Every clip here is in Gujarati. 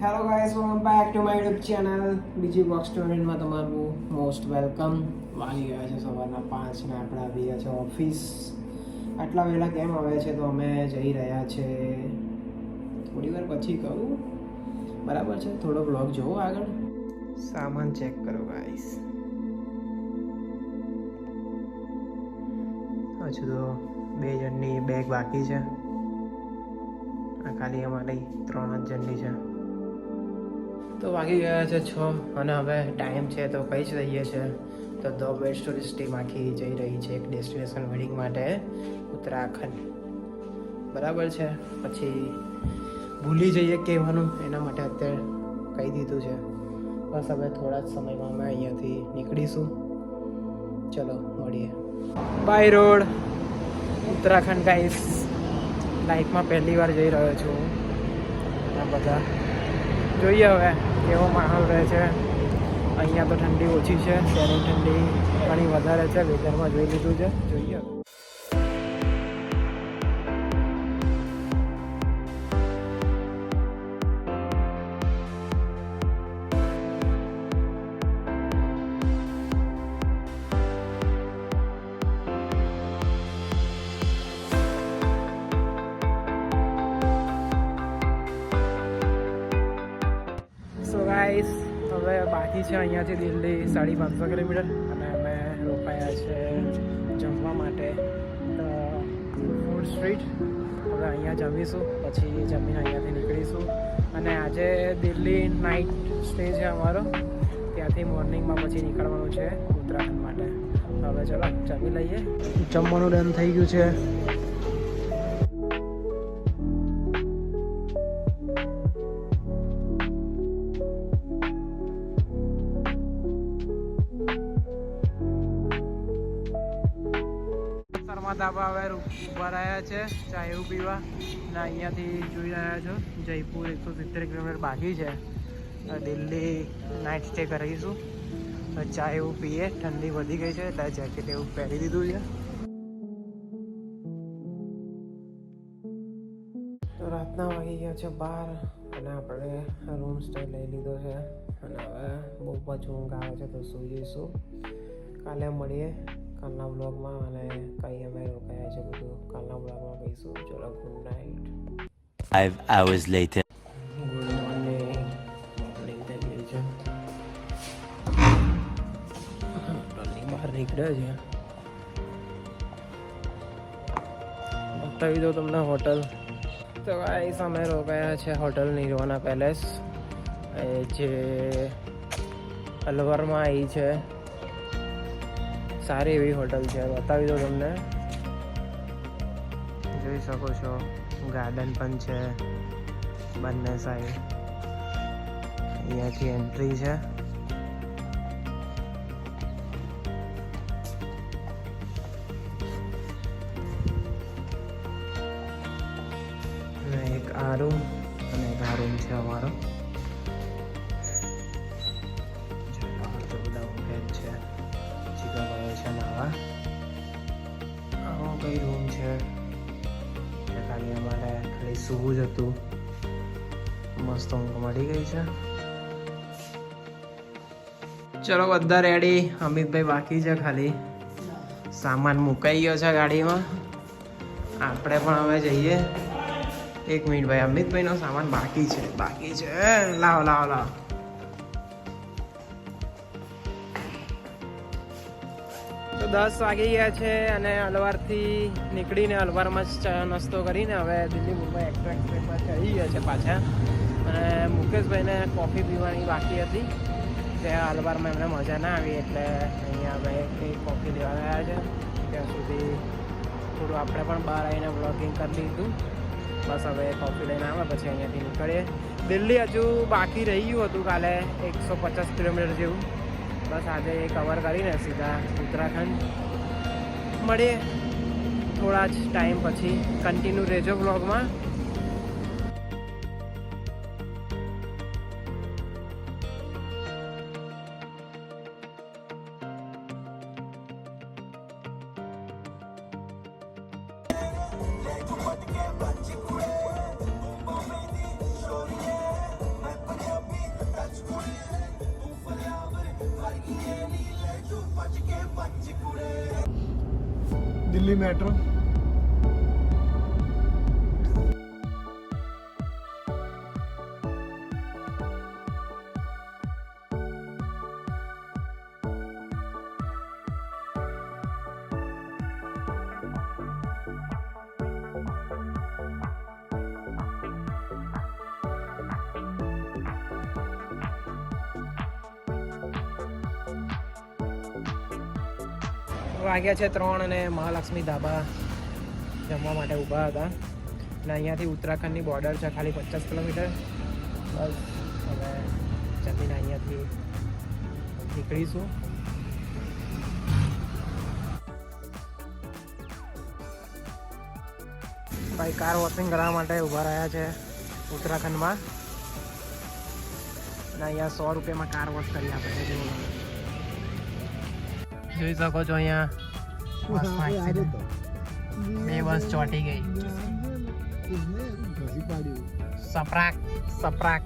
Hello guys, welcome back to my YouTube channel. બીજી બોક્સ સ્ટુડન્ટમાં તમારું મોસ્ટ વેલકમ. વાગી ગયા છે સવારના 5 ને આપણે આવી ગયા છે ઓફિસ. આટલા વહેલા કેમ આવે છે તો અમે જઈ રહ્યા છે થોડી વાર પછી કહું, બરાબર છે? થોડો બ્લોગ જોવો આગળ. સામાન ચેક કરો ગાઈસ. હજુ તો 2 જણની બેગ બાકી છે. આ ખાલી અમારી 3 જ જણની છે. તો વાગી ગયા છે 6 અને હવે ટાઈમ છે તો કહી જ રહીએ છીએ. તો ધ બેસ્ટ ટુરિસ્ટ ટીમ આખી જઈ રહી છે એક ડેસ્ટિનેશન વેડિંગ માટે, ઉત્તરાખંડ. બરાબર છે? પછી ભૂલી જઈએ કહેવાનું, એના માટે અત્યારે કહી દીધું છે. બસ હવે થોડા જ સમયમાં અમે અહીંયાથી નીકળીશું. ચલો મળીએ. By road Uttarakhand guys. લાઈફમાં પહેલી વાર જઈ રહ્યો છું. આ બધા જોઈએ હવે કેવો માહોલ રહે છે. અહીંયા તો ઠંડી ઓછી છે, ત્યારે ઠંડી ઘણી વધારે છે. વેધરમાં જોઈ લીધું છે, જોઈએ. ગાઈસ હવે બાકી છે અહીંયાથી દિલ્હી 550 કિલોમીટર અને અમે રોકાયા છે જમવા માટે ફૂડ સ્ટ્રીટ. હવે અહીંયા જમીશું, પછી જમીને અહીંયાથી નીકળીશું. અને આજે દિલ્હી નાઇટ સ્ટે છે અમારો, ત્યાંથી મોર્નિંગમાં પછી નીકળવાનું છે ઉત્તરાખંડ માટે. હવે ચલો જમી લઈએ. જમવાનું ડન થઈ ગયું છે. ધાબા હવે ઊભા રહ્યા છે ચા એવું પીવા. અને અહીંયાથી જોઈ રહ્યા છો જયપુર 170 કિલોમીટર બાકી છે. દિલ્હી નાઇટ સ્ટે કરીશું. ચા એવું પીએ, ઠંડી વધી ગઈ છે એટલે જેકેટ એવું પહેરી દીધું છે. તો રાતના વાગી ગયા છે 12 અને આપણે રૂમ સ્ટે લઈ લીધો છે. અને હવે બહુ જ ઊંઘ આવે છે તો સૂઈ જઈશું. કાલે મળીએ કાલના બ્લોગમાં, અને કઈ અમે રોકાયા છે બધું કાલના બ્લોગમાં કહીશું. ચલો good night. 5 hours later. Good morning. Morning થઈ ગઈ છે. હોટલની બહાર નીકળ્યા છે. બતાવી દો તમને હોટલ. તો ગાઈસ અમે રોકાયા છે હોટલ નિર્વાણા પેલેસ, જે અલવરમાં આવી છે. સારી એવી હોટલ છે, બતાવી દો તમને. જોઈ શકો છો ગાર્ડન પણ છે બંને સાઈડ. અહીંયાથી એન્ટ્રી છે. અને એક આ રૂમ અને એક આ રૂમ છે અમારો. આવો કઈ રૂમ છે, ખાલી અમારે ખાલી સૂવું જ હતું. મસ્ત ઊંઘ મળી ગઈ છે. ચલો બધા રેડી. અમિતભાઈ બાકી છે, ખાલી સામાન મુકાઈ ગયો છે ગાડીમાં. આપણે પણ હવે જઈએ. 1 મિનિટ ભાઈ, અમિતભાઈનો સામાન બાકી છે. લાવો લાવો લાવો. તો 10 વાગી ગયા છે અને અલવારથી નીકળીને અલવારમાં જ ચા નાસ્તો કરીને હવે દિલ્હી મુંબઈ એક્સપ્રેસ પર ચડી ગયા છે પાછા. અને મુકેશભાઈને કોફી પીવાની બાકી હતી, ત્યાં અલવારમાં એમને મજા ના આવી એટલે અહીંયા હવે કંઈ કોફી લેવા ગયા છે. ત્યાં સુધી થોડું આપણે પણ બહાર આવીને બ્લોગિંગ કરી લીધું. બસ હવે કોફી લઈને આવે પછી અહીંયાથી નીકળીએ. દિલ્હી હજુ બાકી રહી ગયું હતું કાલે 150 કિલોમીટર જેવું. બસ આજે કવર કરીને સીધા ઉત્તરાખંડ મળીએ થોડા જ ટાઈમ પછી. કન્ટિન્યુ રહેજો બ્લોગમાં. दिल्ली मेट्रो। વાગ્યા છે 3 અને મહાલક્ષ્મી ધાબા જમવા માટે ઊભા હતા અને અહીંયાથી ઉત્તરાખંડની બોર્ડર છે ખાલી 50 કિલોમીટર. બસ હવે જમીને અહીંયાથી નીકળીશું. ભાઈ કાર વોશિંગ કરવા માટે ઊભા રહ્યા છે ઉત્તરાખંડમાં અને અહીંયા 100 રૂપિયામાં કાર વોશ કરી આપે છે. જોઈ શકો છો અહીંયા બસમાં accident. બે બસ ચોંટી ગઈ. સપરાક સપરાક.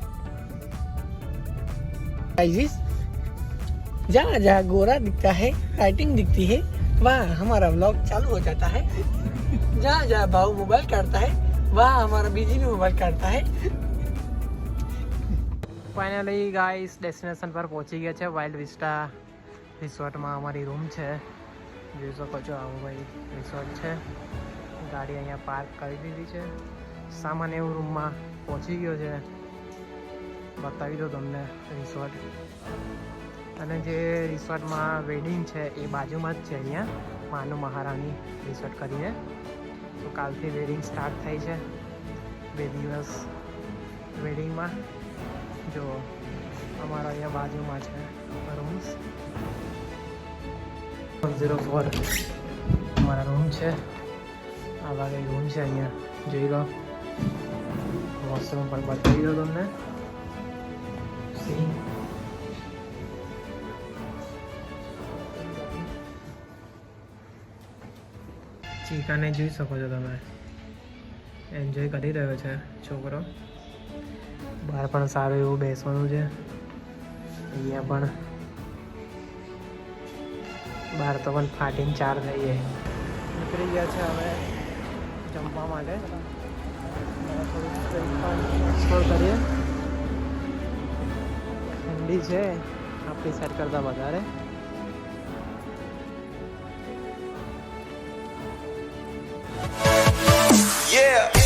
जहाँ जहाँ गोरा दिखता है लाइटिंग दिखती है वहाँ हमारा व्लॉग चालू हो जाता है. जहाँ जहाँ भाव मोबाइल काटता है वहाँ हमारा बीजी भी मोबाइल काटता है. ફાઇનલી ગાઈસ ડેસ્ટિનેશન પર પહોંચી ગયા છે. વાઇલ્ડ વિસ્ટા રિસોર્ટમાં અમારી રૂમ છે. જોઈ શકો છો આવું ભાઈ રિસોર્ટ છે. ગાડી અહીંયા પાર્ક કરી દીધી છે. સામાન એવું રૂમમાં પહોંચી ગયો છે. બતાવી દો તમને રિસોર્ટ. અને જે રિસોર્ટમાં વેડિંગ છે એ બાજુમાં જ છે અહીંયા માનું મહારાણી રિસોર્ટ કરીને. તો કાલથી વેડિંગ સ્ટાર્ટ થઈ છે. 2 દિવસ વેડિંગમાં. જો અમારા અહીંયા બાજુમાં છે રૂમ્સ. 104 અમારા રૂમ છે. આ બાજુ રૂમ છે અહીંયા જોઈ લો. વોશરૂમ પણ બતાવી દો તમને. ચીકાને જોઈ શકો છો તમે. એન્જોય કરી રહ્યો છે છોકરો. બહાર પણ સારું એવું બેસવાનું છે. અહીંયા પણ બહાર તો પણ ફાટીને 4 થઈ જાય. નીકળી ગયા છે હવે જમવા માટે. થોડુંક એક્સપ્લોર કરીએ. ઠંડી છે આપણી સાઈડ કરતાં વધારે. Yeah.